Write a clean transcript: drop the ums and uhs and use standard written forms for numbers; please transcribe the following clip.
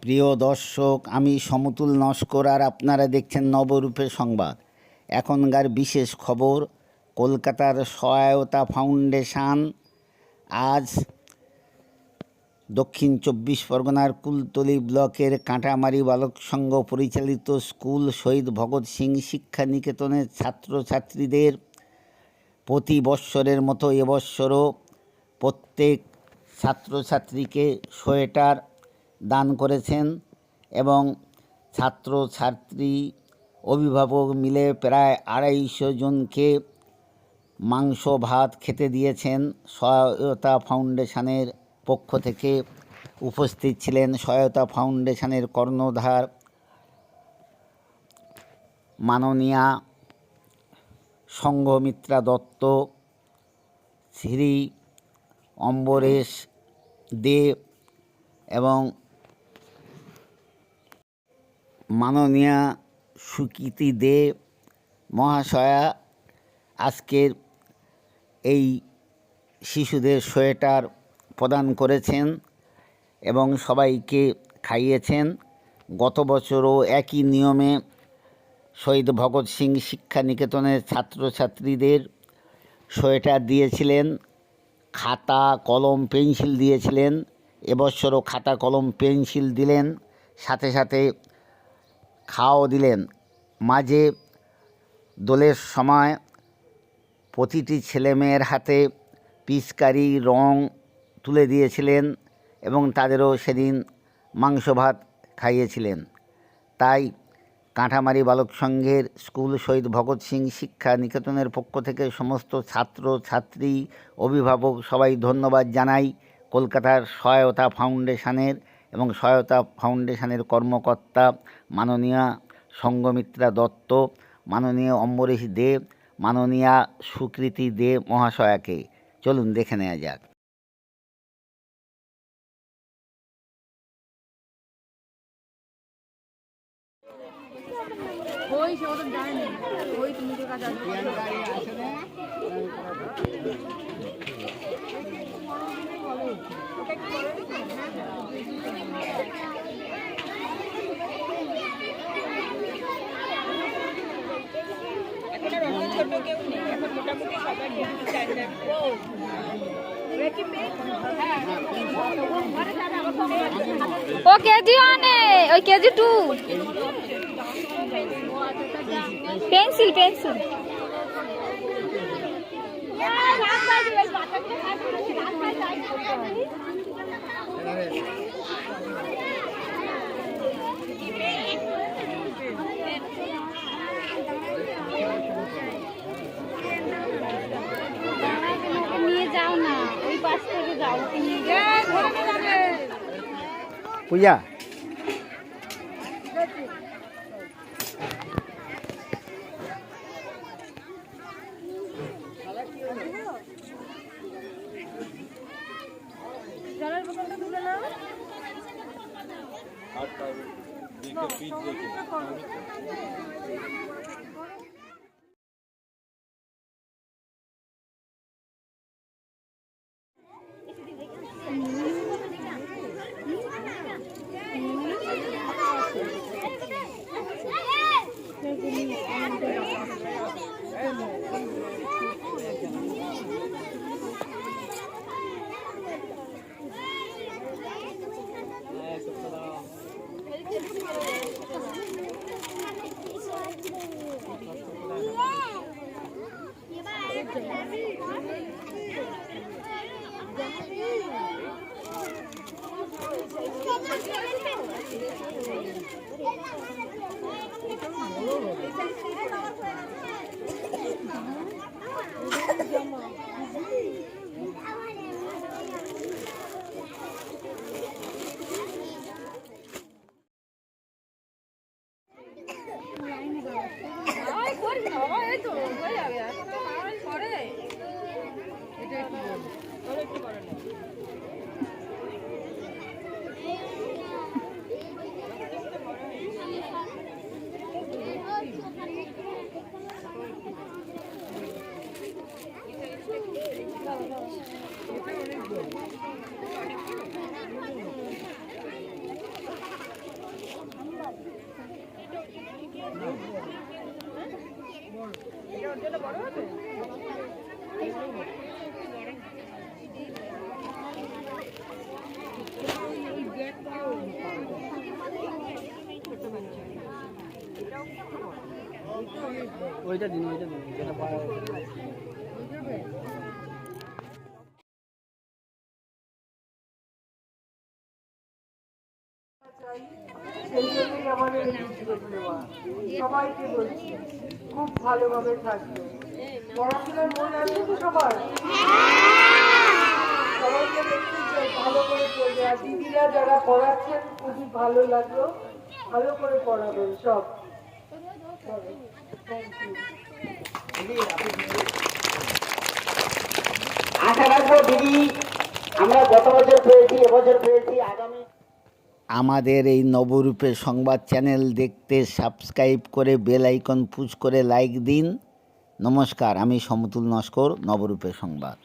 প্রিয় দর্শক, আমি সমতুল নস্কর আর আপনারা দেখছেন নবরূপের সংবাদ। এখনকার বিশেষ খবর, কলকাতার সহায়তা ফাউন্ডেশন আজ দক্ষিণ 24 পরগনার কুলতলি ব্লকের কাঁটামারি বালক সংঘ পরিচালিত স্কুল শহীদ ভগৎ সিং শিক্ষা নিকেতনের ছাত্রছাত্রীদের প্রতি বৎসরের মতো এবৎসরও প্রত্যেক ছাত্রছাত্রীকে সোয়েটার দান করেছেন এবং ছাত্রছাত্রী অভিভাবক মিলে প্রায় 250 জনকে মাংস ভাত খেতে দিয়েছেন। সহায়তা ফাউন্ডেশনের পক্ষ থেকে উপস্থিত ছিলেন সহায়তা ফাউন্ডেশনের কর্ণধার মাননীয়া সংঘমিত্রা দত্ত, শ্রী অম্বরেশ দে এবং মাননীয়া সুকৃতি দে মহাশয়া আজকের এই শিশুদের সোয়েটার প্রদান করেছেন এবং সবাইকে খাইয়েছেন। গত বছরও একই নিয়মে শহীদ ভগৎ সিং শিক্ষা নিকেতনের ছাত্রছাত্রীদের সোয়েটার দিয়েছিলেন, খাতা কলম পেন্সিল দিয়েছিলেন। এবছরও খাতা কলম পেন্সিল দিলেন, সাথে সাথে খাওয়াও দিলেন। মাঝে দোলের সময় প্রতিটি ছেলেমেয়ের হাতে পিচকারি রং তুলে দিয়েছিলেন এবং তাদেরও সেদিন মাংস ভাত খাইয়েছিলেন। তাই কাঁটামারি বালক সংঘের স্কুল শহীদ ভগৎ সিং শিক্ষা নিকেতনের পক্ষ থেকে সমস্ত ছাত্র ছাত্রী অভিভাবক সবাই ধন্যবাদ জানাই কলকাতার সহায়তা ফাউন্ডেশনের এবং সহায়তা ফাউন্ডেশনের কর্মকর্তা মাননীয়া সংঘমিত্রা দত্ত, মাননীয় অম্বরীশ দে, মাননীয়া সুকৃতি দে মহাশয়াকে। চলুন দেখে নেওয়া যাক। ও কেজি ওয়ানে, ওই কেজি 2 পেন্সিল পেন্সিল নিয়ে যাও না, ওই পাশ থেকে যাও। পূজা ওইটা দিন যেটা পাওয়া সেই জন্যই আমাদের এই উদ্যোগ নেওয়া। সবাইকে বলছি খুব ভালোভাবে থাকবে, পড়াশোনার মন আছে তো সবার, সবাইকে দেখতে চাই ভালো করে পড়বে। আর দিদিরা যারা পড়াচ্ছেন খুবই ভালো লাগলো, ভালো করে পড়াবেন সব। আশা রাখবো দিদি, আমরা গত বছর পেয়েছি, এবছর পেয়েছি, আগামী। আমাদের এই নবরূপের সংবাদ চ্যানেল দেখতে সাবস্ক্রাইব করে বেল আইকন পুশ করে লাইক দিন। নমস্কার, আমি সমতুল নস্কর, নবরূপের সংবাদ।